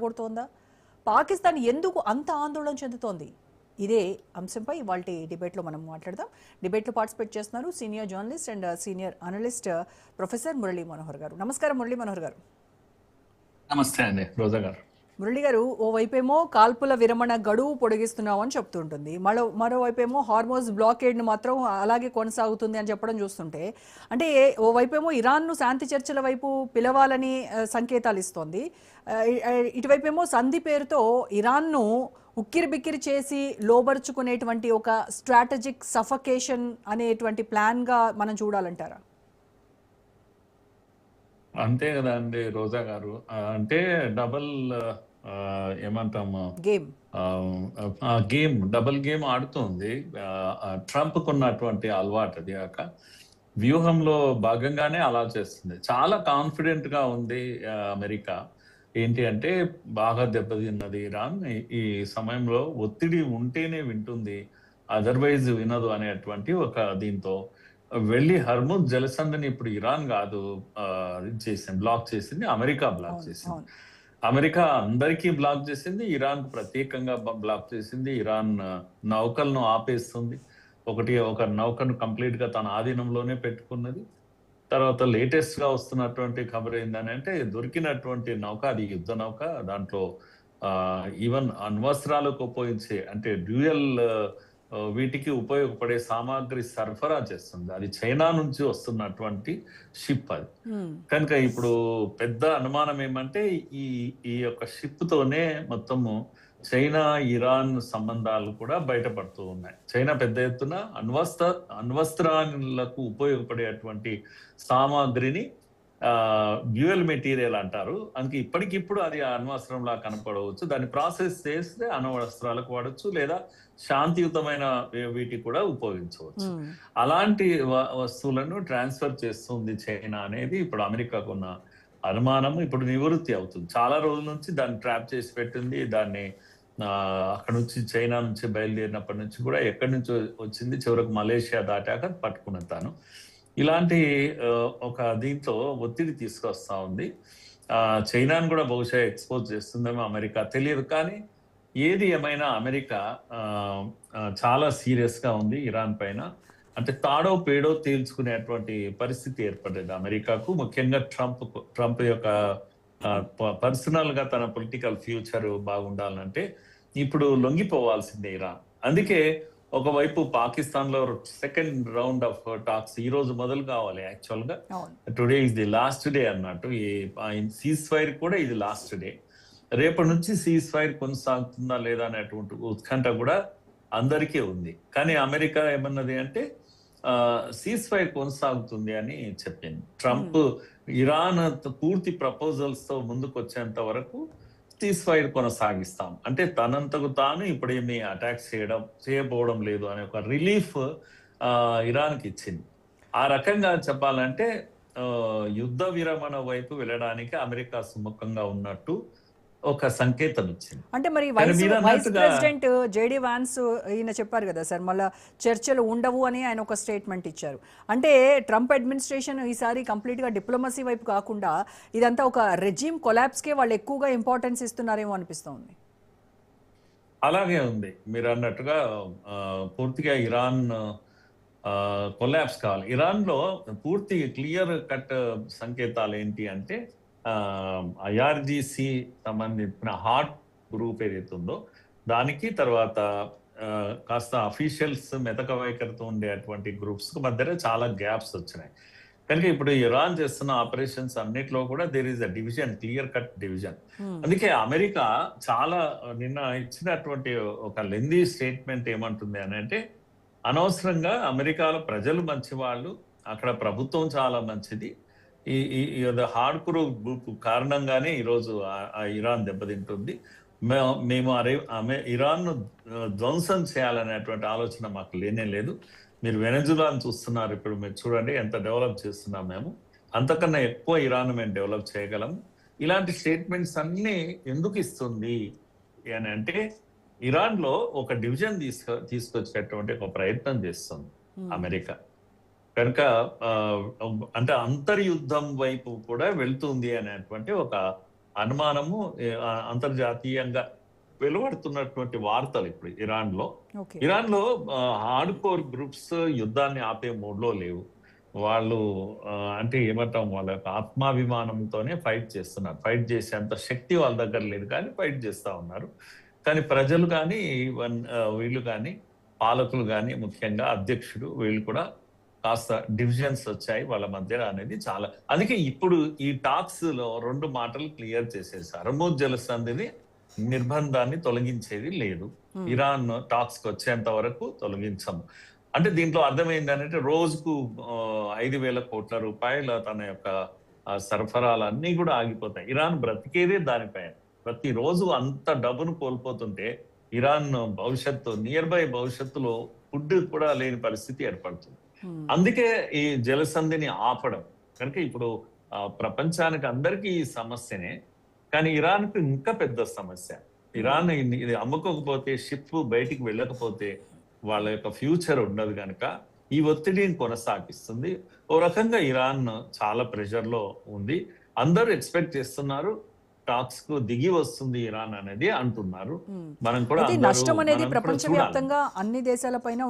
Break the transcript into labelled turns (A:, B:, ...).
A: రెచ్చగొడుతోందా? పాకిస్తాన్ ఎందుకు అంత ఆందోళన చెందుతోంది? ఇదే అంశంపై ఇవాల్టి డిబేట్లో మనం మాట్లాడదాం. డిబేట్లో పార్టిసిపేట్ చేస్తున్నారు senior journalist and senior analyst professor Murali Manohar గారు. నమస్కారం మురళీ మనోహర్ గారు.
B: నమస్తే అండి రోజా గారు.
A: మురళి గారు, ఓవైపేమో కాల్పుల విరమణ గడువు పొడిగిస్తున్నామని చెప్తుంటుంది, మరోవైపేమో హార్మోజ్ బ్లాకేడ్ను మాత్రం అలాగే కొనసాగుతుంది అని చెప్పడం చూస్తుంటే, అంటే ఓవైపేమో ఇరాన్ను శాంతి చర్చల వైపు పిలవాలని సంకేతాలు ఇస్తోంది, ఇటువైపేమో సంధి పేరుతో ఇరాన్ను ఉక్కిరి బిక్కిరి చేసి లోబరుచుకునేటువంటి ఒక స్ట్రాటజిక్ సఫకేషన్ అనేటువంటి ప్లాన్గా మనం చూడాలంటారా?
B: అంతే కదా అండి రోజా గారు. అంటే డబల్ ఏమంటాము గేమ్ డబుల్ గేమ్ ఆడుతుంది ట్రంప్ కున్నటువంటి అలవాటు. అది కాక వ్యూహంలో భాగంగానే అలా చేస్తుంది. చాలా కాన్ఫిడెంట్ గా ఉంది అమెరికా. ఏంటి అంటే బాగా దెబ్బతిన్నది ఇరాన్, ఈ సమయంలో ఒత్తిడి ఉంటేనే వింటుంది, అదర్వైజ్ వినదు అనేటువంటి ఒక దీంతో వెళ్ళి హర్ముజ్ జలసంధిని ఇప్పుడు ఇరాన్ కాదు చేసింది, బ్లాక్ చేసింది, అమెరికా బ్లాక్ చేసింది. అమెరికా అందరికీ బ్లాక్ చేసింది, ఇరాన్ ప్రత్యేకంగా బ్లాక్ చేసింది. ఇరాన్ నౌకలను ఆపేస్తుంది, ఒక నౌకను కంప్లీట్ గా తన ఆధీనంలోనే పెట్టుకున్నది. తర్వాత లేటెస్ట్ గా వస్తున్నటువంటి ఖబర్ ఏంటని అంటే, దొరికినటువంటి నౌక అది యుద్ధ నౌక, దాంట్లో ఈవెన్ అణ్వస్త్రాలకు ఉపయోగించే అంటే డ్యూయల్ వీటికి ఉపయోగపడే సామాగ్రి సరఫరా చేస్తుంది. అది చైనా నుంచి వస్తున్నటువంటి షిప్ అది. కనుక ఇప్పుడు పెద్ద అనుమానం ఏమంటే ఈ యొక్క షిప్ తోనే మొత్తము చైనా ఇరాన్ సంబంధాలు కూడా బయటపడుతూ ఉన్నాయి. చైనా పెద్ద ఎత్తున అణ్వస్త్రాలకు ఉపయోగపడేటువంటి సామాగ్రిని డ్యూయల్ మెటీరియల్ అంటారు, అందుకే ఇప్పటికిప్పుడు అది అణ్వస్త్రంలా కనపడవచ్చు. దాన్ని ప్రాసెస్ చేస్తే అణ్వస్త్రాలకు వాడచ్చు, లేదా శాంతియుతమైన వీటికి కూడా ఉపయోగించవచ్చు. అలాంటి వస్తువులను ట్రాన్స్ఫర్ చేస్తుంది చైనా అనేది ఇప్పుడు అమెరికాకు ఉన్న అనుమానం ఇప్పుడు నివృత్తి అవుతుంది. చాలా రోజుల నుంచి దాన్ని ట్రాప్ చేసి పెట్టింది. దాన్ని అక్కడ నుంచి చైనా నుంచి బయలుదేరినప్పటి నుంచి కూడా ఎక్కడి నుంచి వచ్చింది, చివరకు మలేషియా దాటాక పట్టుకున్న తాను. ఇలాంటి ఒక దీంతో ఒత్తిడి తీసుకొస్తా ఉంది. చైనాను కూడా బహుశా ఎక్స్పోజ్ చేస్తుందేమో అమెరికా, తెలియదు. కానీ ఏది ఏమైనా అమెరికా చాలా సీరియస్ గా ఉంది ఇరాన్ పైన. అంటే తాడో పేడో తేల్చుకునేటువంటి పరిస్థితి ఏర్పడేది అమెరికాకు, ముఖ్యంగా ట్రంప్ యొక్క పర్సనల్ గా తన పొలిటికల్ ఫ్యూచర్ బాగుండాలంటే ఇప్పుడు లొంగిపోవాల్సిందే ఇరాన్. అందుకే ఒకవైపు పాకిస్తాన్ లో సెకండ్ రౌండ్ ఆఫ్ టాక్స్ ఈ రోజు మొదలు కావాలి. యాక్చువల్ గా today is the last day అన్నట్టు, ఈ సీజ్ ఫైర్ కూడా ఇది లాస్ట్ డే. రేపటి నుంచి సీజ్ ఫైర్ కొనసాగుతుందా లేదా అనేటువంటి ఉత్కంఠ కూడా అందరికీ ఉంది. కానీ అమెరికా ఏమన్నది అంటే సీజ్ ఫైర్ కొనసాగుతుంది అని చెప్పింది. ట్రంప్ ఇరాన్ పూర్తి ప్రపోజల్స్ తో ముందుకు వచ్చేంత వరకు సీజ్ ఫైర్ కొనసాగిస్తాం అంటే తనంతకు తాను ఇప్పుడేమి అటాక్స్ చేయబోవడం లేదు అనే ఒక రిలీఫ్ ఇరాన్కి ఇచ్చింది. ఆ రకంగా చెప్పాలంటే యుద్ధ విరమణ వైపు వెళ్ళడానికి అమెరికా సుముఖంగా ఉన్నట్టు ఒక సంకేతం ఇచ్చింది.
A: అంటే మరి వైస్ ప్రెసిడెంట్ జేడీ వాన్స్ ఈయన చెప్పారు కదా సార్, మళ్ళీ చర్చలు ఉండవు అని ఆయన ఒక స్టేట్మెంట్ ఇచ్చారు. అంటే ట్రంప్ అడ్మినిస్ట్రేషన్ ఈసారి కంప్లీట్గా డిప్లొమసీ వైపు కాకుండా ఇదంతా ఒక రెజ్యూమ్ కొలాప్స్కే వాళ్ళు ఎక్కువగా ఇంపార్టెన్స్ ఇస్తున్నారేమో అనిపిస్తుంది.
B: అలాగే ఉంది మీరు అన్నట్టుగా. పూర్తిగా ఇరాన్ కొలాప్స్ కావాలి. ఇరాన్లో పూర్తి క్లియర్ కట్ సంకేతాలు ఏంటి అంటే ఐఆర్జీసీ సంబంధించిన హాట్ గ్రూప్ ఏదైతే ఉందో దానికి, తర్వాత కాస్త అఫీషియల్స్ మెతక వైఖరితో ఉండేటువంటి గ్రూప్స్ మధ్యలో చాలా గ్యాప్స్ వచ్చినాయి. కనుక ఇప్పుడు ఇరాన్ చేస్తున్న ఆపరేషన్స్ అన్నిట్లో కూడా there is a division, clear cut division. అందుకే అమెరికా చాలా నిన్న ఇచ్చినటువంటి ఒక లెందీ స్టేట్మెంట్ ఏమంటుంది అని అంటే, అనవసరంగా అమెరికాలో ప్రజలు మంచివాళ్ళు, అక్కడ ప్రభుత్వం చాలా మంచిది, ఈ హార్డ్ కోర్ గ్రూప్ కారణంగానే ఈరోజు ఇరాన్ దెబ్బతింటుంది, మేము ఇరాన్ను ధ్వంసం చేయాలనేటువంటి ఆలోచన మాకు లేనే లేదు. మీరు వెనజులాను చూస్తున్నారు, ఇప్పుడు మీరు చూడండి ఎంత డెవలప్ చేస్తున్నాం మేము, అంతకన్నా ఎక్కువ ఇరాన్ మేము డెవలప్ చేయగలం. ఇలాంటి స్టేట్మెంట్స్ అన్ని ఎందుకు ఇస్తుంది అని అంటే, ఇరాన్ లో ఒక డివిజన్ తీసుకొచ్చేటువంటి ఒక ప్రయత్నం చేస్తుంది అమెరికా. కనుక అంటే అంతర్యుద్ధం వైపు కూడా వెళ్తుంది అనేటువంటి ఒక అనుమానము అంతర్జాతీయంగా వెలువడుతున్నటువంటి వార్తలు ఇప్పుడు ఇరాన్ లో.
A: ఓకే.
B: ఇరాన్ లో హార్డ్ కోర్ గ్రూప్స్ యుద్ధాన్ని ఆపే మూడ్లో లేవు. వాళ్ళు అంటే ఏమంటాం, వాళ్ళ యొక్క ఆత్మాభిమానంతోనే ఫైట్ చేస్తున్నారు. ఫైట్ చేసేంత శక్తి వాళ్ళ దగ్గర లేదు, కానీ ఫైట్ చేస్తా ఉన్నారు. కానీ ప్రజలు కానీ వీళ్ళు కానీ పాలకులు కానీ, ముఖ్యంగా అధ్యక్షుడు, వీళ్ళు కూడా కాస్త డివిజన్స్ వచ్చాయి వాళ్ళ మధ్య అనేది చాలా. అందుకే ఇప్పుడు ఈ టాక్స్ లో 2 మాటలు క్లియర్ చేసేసారు. హర్ముజ్ జలసంధిని నిర్బంధాన్ని తొలగించేది లేదు, ఇరాన్ టాక్స్ కి వచ్చేంత వరకు తొలగించము. అంటే దీంట్లో అర్థమైంది రోజుకు 5,000 కోట్ల రూపాయల తన యొక్క సరఫరాలన్నీ కూడా ఆగిపోతాయి. ఇరాన్ బ్రతికేదే దానిపైన. ప్రతిరోజు అంత డబ్బును కోల్పోతుంటే ఇరాన్ భవిష్యత్తు, నియర్ బై భవిష్యత్తులో ఫుడ్ కూడా లేని పరిస్థితి ఏర్పడుతుంది. అందుకే ఈ జలసంధిని ఆపడం. కనుక ఇప్పుడు ప్రపంచానికి అందరికీ ఈ సమస్యనే, కానీ ఇరాన్ కు ఇంకా పెద్ద సమస్య. ఇరాన్ ఇది అమ్ముకోకపోతే, షిప్ బయటికి వెళ్ళకపోతే వాళ్ళ యొక్క ఫ్యూచర్ ఉండదు కనుక ఈ ఒత్తిడిని కొనసాగిస్తుంది. ఓ రకంగా ఇరాన్ చాలా ప్రెషర్ లో ఉంది. అందరూ ఎక్స్పెక్ట్ చేస్తున్నారు టాక్స్ కు దిగి వస్తుంది ఇరాన్ అనేది అంటున్నారు. మనం కూడా
A: నష్టం అనేది
B: చూడాలి.
A: ప్రపంచవ్యాప్తంగా అన్ని దేశాల పైన